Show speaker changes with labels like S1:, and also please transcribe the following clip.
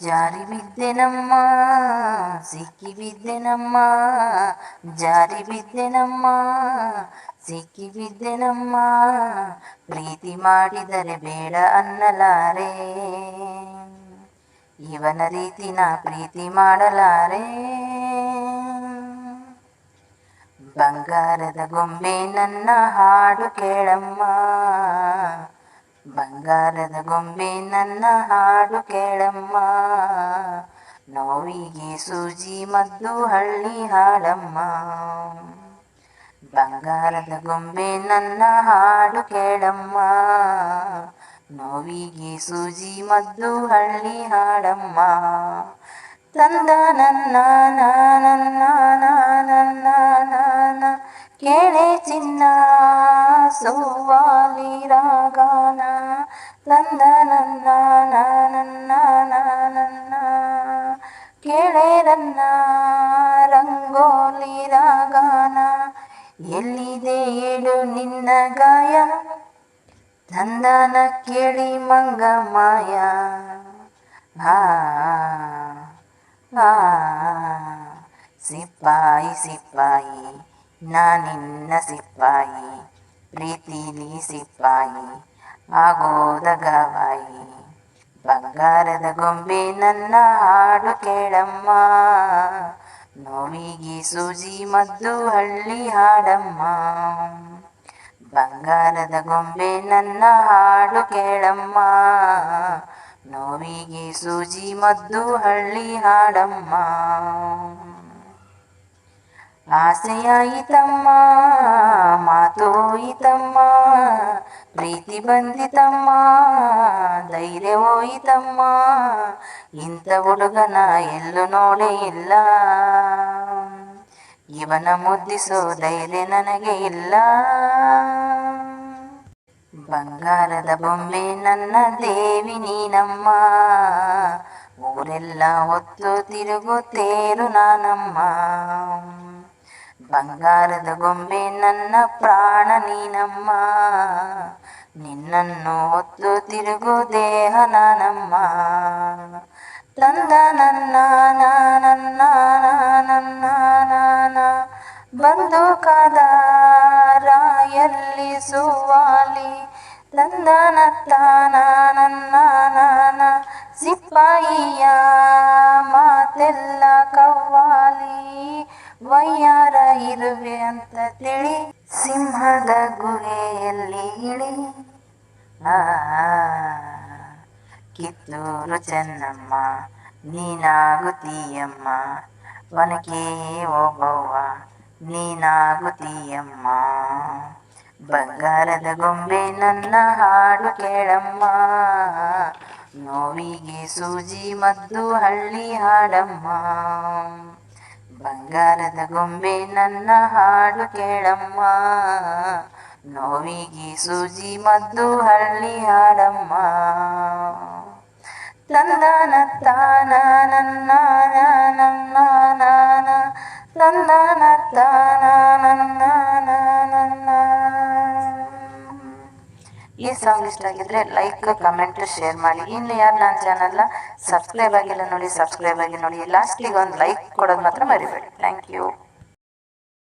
S1: ಜಾರಿ ಬಿದ್ದೆನಮ್ಮ ಸಿಕ್ಕಿ ಬಿದ್ದೆನಮ್ಮ, ಜಾರಿ ಬಿದ್ದೆನಮ್ಮ ಸಿಕ್ಕಿ ಬಿದ್ದೆನಮ್ಮ, ಪ್ರೀತಿ ಮಾಡಿದರೆ ಬೇಡ ಅನ್ನಲಾರೆ, ಇವನ ರೀತಿ ನಾ ಪ್ರೀತಿ ಮಾಡಲಾರೆ. ಬಂಗಾರದ ಗೊಂಬೆ ನನ್ನ ಹಾಡು ಕೇಳಮ್ಮ, ಬಂಗಾರದ ಗೊಂಬೆ ನನ್ನ ಹಾಡು ಕೇಳಮ್ಮ, ನೋವಿಗೆ ಸೂಜಿ ಮದ್ದು ಹಳ್ಳಿ ಹಾಡಮ್ಮ. ಬಂಗಾರದ ಗೊಂಬೆ ನನ್ನ ಹಾಡು ಕೇಳಮ್ಮ, ನೋವಿಗೆ ಸೂಜಿ ಮದ್ದು ಹಳ್ಳಿ ಹಾಡಮ್ಮ. ತಂದ ನನ್ನ ನನ್ನ ನನ್ನ ಕೇಳೆ ಚಿನ್ನ ಸೋವಾಲಿ ರಾಗಾನ, ತಂದ ನನ್ನ ನನ್ನ ಕೇಳೆ ನನ್ನ ರಂಗೋಲಿ ರಾಗಾನ, ಎಲ್ಲಿದೆ ಹೇಳು ನಿನ್ನ ಗಾಯ, ತಂದನ ಕೇಳಿ ಮಂಗ ಮಾಯ. ಸಿಪಾಯಿ ಸಿಪಾಯಿ ನಾನಿನ್ನ ಸಿಪಾಯಿ, ಪ್ರೀತಿಲಿ ಸಿಪಾಯಿ ಆಗೋದ ಗವಾಯಿ. ಬಂಗಾರದ ಗೊಂಬೆ ನನ್ನ ಹಾಡು ಕೇಳಮ್ಮ, ನೋವಿಗೆ ಸೂಜಿ ಮದ್ದು ಹಳ್ಳಿ ಹಾಡಮ್ಮ. ಬಂಗಾರದ ಗೊಂಬೆ ನನ್ನ ಹಾಡು ಕೇಳಮ್ಮ, ನೋವಿಗೆ ಸೂಜಿ ಮದ್ದು ಹಳ್ಳಿ ಹಾಡಮ್ಮ. ಆಸೆಯಾಯಿತಮ್ಮ ಮಾತೋಯಿತಮ್ಮ, ಪ್ರೀತಿ ಬಂದಿತಮ್ಮ ಧೈರ್ಯ ಹೋಯಿತಮ್ಮ, ಇಂಥ ಹುಡುಗನ ಎಲ್ಲೂ ನೋಡೇ ಇಲ್ಲ, ಇವನ ಮುದ್ದಿಸೋ ಧೈರ್ಯ ನನಗೆ ಇಲ್ಲ. ಬಂಗಾರದ ಬೊಂಬೆ ನನ್ನ ದೇವಿ ನೀನಮ್ಮ, ಊರೆಲ್ಲ ಹೊತ್ತು ತಿರುಗುತ್ತೇರು ನಾನಮ್ಮ. ಬಂಗಾರದ ಗೊಂಬೆ ನನ್ನ ಪ್ರಾಣ ನೀನಮ್ಮ, ನಿನ್ನನ್ನು ಹೊತ್ತು ತಿರುಗು ದೇಹ ನಾನಮ್ಮ. ತಂದ ನನ್ನ ನನ್ನ ನನ್ನ ಬಂದೂಕದ ರಾಯಲ್ಲಿ ಸುವಾಲಿ, ತಂದನ ನನ್ನ ಸಿಪಾಯಿಯ ಮಾತೆಲ್ಲ ಕವ್ವಾಲಿ, ವಯ್ಯಾರ ಇರುವೆ ಅಂತ ತಿಳಿ ಸಿಂಹದ ಗುಹೆಯಲ್ಲಿ ಇಳಿ. ಕಿತ್ತೂರು ಚೆನ್ನಮ್ಮ ನೀನಾಗುತ್ತೀಯಮ್ಮ, ಒನಕೆ ಓಬವ್ವ ನೀನಾಗುತ್ತೀಯಮ್ಮ. ಬಂಗಾರದ ಗೊಂಬೆ ನನ್ನ ಹಾಡು ಕೇಳಮ್ಮ, ನೋವಿಗೆ ಸೂಜಿ ಮದ್ದು ಹಳ್ಳಿ ಹಾಡಮ್ಮ. ಬಂಗಾರದ ಗೊಂಬೆ ನನ್ನ ಹಾಡು ಕೇಳಮ್ಮ, ನೋವಿಗೆ ಸೂಜಿ ಮದ್ದು ಹಳ್ಳಿ ಹಾಡಮ್ಮ. ತಂದನ ತಾನ ನನ್ನ ನನ್ನ ತಂದನ ತಾನ ನನ್ನ ನನ್ನ. ಈ ಸಾಂಗ್ ಇಷ್ಟ ಆಗಿದ್ರೆ ಲೈಕ್ ಕಮೆಂಟ್ ಶೇರ್ ಮಾಡಿ. ಇನ್ನು ಯಾರು ನನ್ನ ಚಾನಲ್ನ ಸಬ್ಸ್ಕ್ರೈಬ್ ಆಗಿಲ್ಲ ನೋಡಿ, ಸಬ್ಸ್ಕ್ರೈಬ್ ಆಗಿ ನೋಡಿ. ಲಾಸ್ಟಿಗೆ ಒಂದು ಲೈಕ್ ಕೊಡೋದು ಮಾತ್ರ ಮರಿಬೇಡಿ. Thank you.